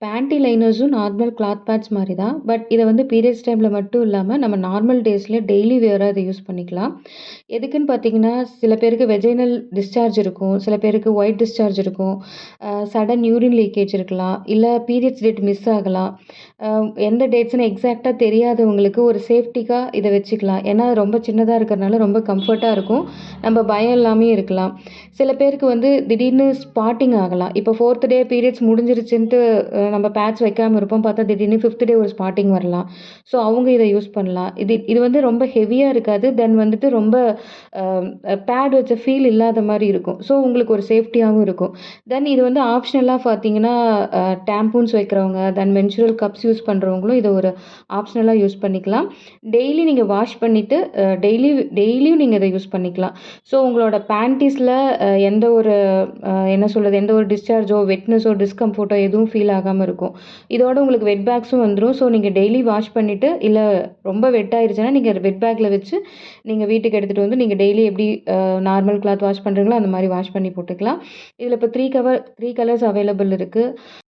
Bandy லைனர்ஸும் normal cloth bats மாரி தான். But இத வந்து பீரியட்ஸ் டைம்ல மட்டும் இல்லாம, நம்ம நார்மல் டேஸ்ல டெய்லி வியரா இத யூஸ் பண்ணிக்கலாம். எதுக்குன்னு பார்த்தீங்கன்னா, சில பேருக்கு வெஜைனல் டிஸ்சார்ஜ் இருக்கும். சில பேருக்கு ஒயிட் டிஸ்சார்ஜ் இருக்கும். சடன் யூரின் லீக்கேஜ் இருக்கலாம். இல்ல பீரியட்ஸ் டேட் மிஸ் ஆகலாம். அ எந்த டேட்ஸ்ன்னு எக்ஸாக்ட்டா தெரியாதவங்களுக்கு ஒரு சேஃப்டிக்கா இத வச்சுக்கலாம். ஏன்னா ரொம்ப சின்னதா இருக்கிறனால ரொம்ப கம்ஃபர்ட்டா இருக்கும். நம்ம பயம் இல்லாமயும் இருக்கலாம். சில பேருக்கு வந்து திடீர்னு ஸ்பாட்டிங் ஆகலாம். இப்போ 4த் டே பீரியட்ஸ் முடிஞ்சிருச்சுன்ட்டு நம்ம பேட்ச் வைக்காம இருப்போம். பார்த்தா திடீர்னு 5த் டே ஒரு ஸ்பாட்டிங் வரலாம். ஸோ அவங்க இத யூஸ் பண்ணலாம். இது இது வந்து ரொம்ப ஹெவியா இருக்காது. தென் வந்துட்டு ரொம்ப அ பேட் வச்ச ஃபீல் இல்லாத மாரி இருக்கும். ஸோ உங்களுக்கு ஒரு சேஃப்டியாவும் இருக்கும். தென் இது வந்து ஆப்ஷனலா பார்த்தீங்கன்னா, டாம்பூன்ஸ் வைக்கிறவங்க, தென் மென்சுரல் கப்ஸ் யூஸ் பண்றவங்களும் இத ஒரு ஆப்ஷனலா யூஸ் பண்ணிக்கலாம். டெய்லி நீங்க வாஷ் பண்ணிட்டு டெய்லியும் நீங்க இத யூஸ் பண்ணிக்கலாம். ஸோ உங்களோட பேண்டீஸ்ல எந்த ஒரு என்ன சொல்றது? எந்த ஒரு டிஸ்சார்ஜோ, வெட்னஸோ, டிஸ்கம்ஃபோர்ட்டோ எதுவும் ஃபீல் ஆகாம இருக்கும். இதோட உங்களுக்கு வெட் பேக்ஸும் வந்துரும். ஸோ நீங்க டெய்லி வாஷ் பண்ணிட்டு, இல்ல ரொம்ப வெட் ஆயிருச்சுன்னா, நீங்க வெட் பேக்ல வச்சு நீங்க வீட்டுக்கு எடுத்துட்டு வந்து நீங்க டெய்லி எப்படி நார்மல் கிளாத் வாஷ் பண்றீங்களோ, அந்த மாரி வாஷ் பண்ணி போட்டுக்கலாம். இதில இப்ப 3 கலர்ஸ் அவைலபிள் இருக்கு.